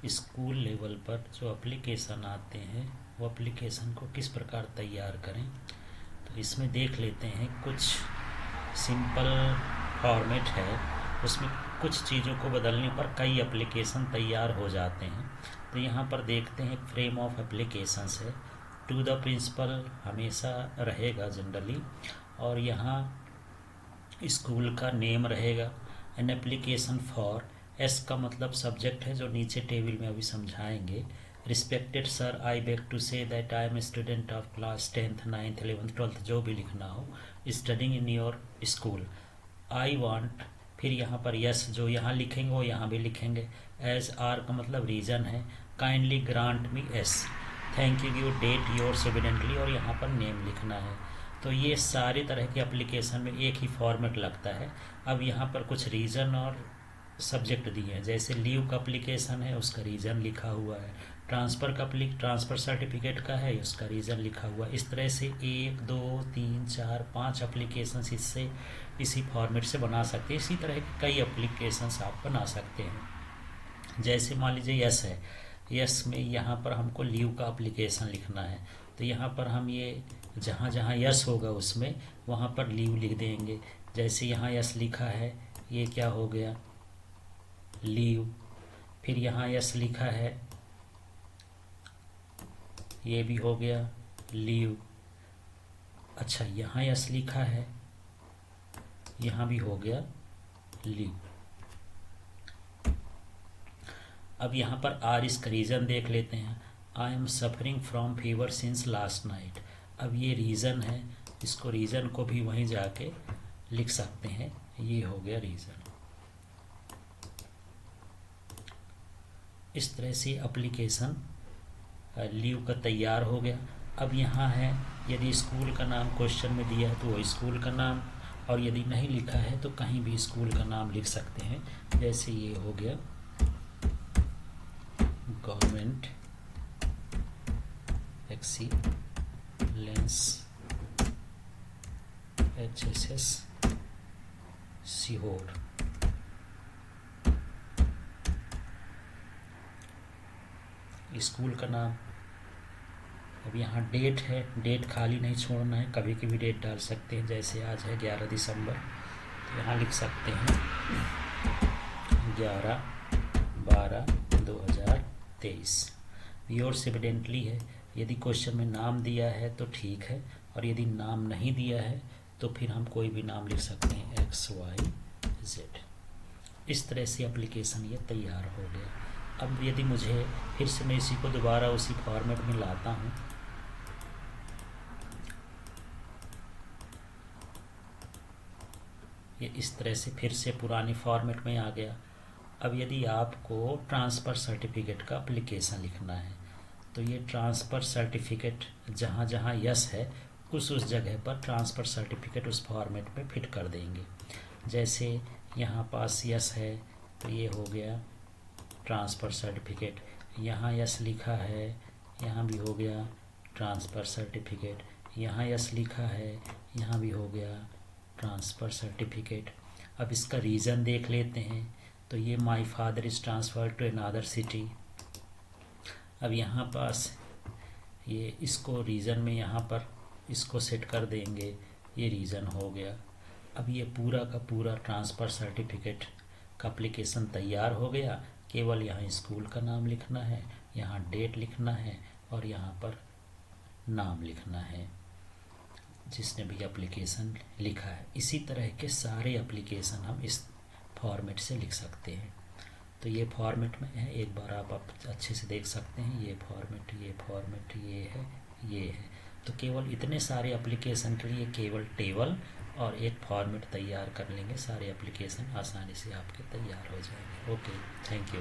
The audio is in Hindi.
स्कूल लेवल पर जो एप्लीकेशन आते हैं वो एप्लीकेशन को किस प्रकार तैयार करें। तो इसमें देख लेते हैं कुछ सिंपल फॉर्मेट है, उसमें कुछ चीज़ों को बदलने पर कई एप्लीकेशन तैयार हो जाते हैं। तो यहाँ पर देखते हैं फ्रेम ऑफ एप्लीकेशंस है, टू द प्रिंसिपल हमेशा रहेगा जनरली, और यहाँ स्कूल का नेम रहेगा। एन एप्लीकेशन फॉर, एस का मतलब सब्जेक्ट है जो नीचे टेबल में अभी समझाएंगे। Respected sir, I beg to say that I am student of class 10th 9th 11th 12th जो भी लिखना हो, studying in your school. I want, फिर यहाँ पर यस जो यहाँ लिखेंगे वो यहाँ भी लिखेंगे। एज, आर का मतलब रीज़न है। Kindly grant me, yes. Thank you, give date yours obediently, और यहाँ पर नेम लिखना है। तो ये सारी तरह की एप्लीकेशन में एक ही फॉर्मेट लगता है। अब यहाँ पर कुछ रीज़न और सब्जेक्ट दिए हैं, जैसे लीव का एप्लीकेशन है उसका रीज़न लिखा हुआ है, ट्रांसफ़र सर्टिफिकेट का है उसका रीज़न लिखा हुआ है। इस तरह से 1 2 3 4 5 एप्लीकेशन इससे इसी फॉर्मेट से बना सकते हैं। इसी तरह के कई एप्लीकेशंस आप बना सकते हैं। जैसे मान लीजिए यस है, यस में यहाँ पर हमको लीव का एप्लीकेशन लिखना है, तो यहाँ पर हम ये जहाँ जहाँ यस होगा उसमें वहाँ पर लीव लिख देंगे। जैसे यहाँ यस लिखा है, ये क्या हो गया, लीव। फिर यहाँ यस लिखा है, ये भी हो गया लीव। अच्छा, यहाँ यस लिखा है, यहाँ भी हो गया लीव। अब यहाँ पर आर इसका रीज़न देख लेते हैं। I am suffering from fever since last night. अब ये रीज़न है, इसको रीज़न को भी वहीं जाके लिख सकते हैं, ये हो गया रीज़न। इस तरह से एप्लीकेशन लीव का तैयार हो गया। अब यहाँ है, यदि स्कूल का नाम क्वेश्चन में दिया है तो वो स्कूल का नाम, और यदि नहीं लिखा है तो कहीं भी स्कूल का नाम लिख सकते हैं। जैसे ये हो गया government excellence HSS Sehore. School का नाम। अब यहाँ डेट है, डेट खाली नहीं छोड़ना है, कभी की भी डेट डाल सकते हैं। जैसे आज है 11 दिसंबर, तो यहाँ लिख सकते हैं 11/12/2023। योर्स एविडेंटली है, यदि क्वेश्चन में नाम दिया है तो ठीक है, और यदि नाम नहीं दिया है तो फिर हम कोई भी नाम लिख सकते हैं, XYZ। इस तरह से एप्लीकेशन ये तैयार हो गया। अब यदि मुझे फिर से मैं इसी को दोबारा उसी फॉर्मेट में लाता हूँ, ये इस तरह से फिर से पुरानी फॉर्मेट में आ गया। अब यदि आपको ट्रांसफ़र सर्टिफिकेट का एप्लीकेशन लिखना है तो ये ट्रांसफ़र सर्टिफिकेट जहाँ जहाँ यस है उस जगह पर ट्रांसफ़र सर्टिफिकेट उस फॉर्मेट में फिट कर देंगे। जैसे यहाँ पास यस है तो ये हो गया ट्रांसफ़र सर्टिफिकेट, यहाँ यस लिखा है, यहाँ भी हो गया ट्रांसफ़र सर्टिफिकेट, यहाँ यस लिखा है, यहाँ भी हो गया ट्रांसफ़र सर्टिफिकेट। अब इसका रीज़न देख लेते हैं, तो ये my father is transfer to another city. अब यहाँ पास ये इसको रीज़न में यहाँ पर इसको सेट कर देंगे, ये रीज़न हो गया। अब ये पूरा का पूरा ट्रांसफ़र सर्टिफिकेट का एप्लीकेशन तैयार हो गया। केवल यहाँ स्कूल का नाम लिखना है, यहाँ डेट लिखना है, और यहाँ पर नाम लिखना है जिसने भी एप्लीकेशन लिखा है। इसी तरह के सारे एप्लीकेशन हम इस फॉर्मेट से लिख सकते हैं। तो ये फॉर्मेट में है, एक बार आप अच्छे से देख सकते हैं, ये फॉर्मेट, ये फॉर्मेट, ये है, ये है। तो केवल इतने सारे एप्लीकेशन के लिए केवल टेबल और एक फॉर्मेट तैयार कर लेंगे, सारे एप्लीकेशन आसानी से आपके तैयार हो जाएंगे। Okay, thank you.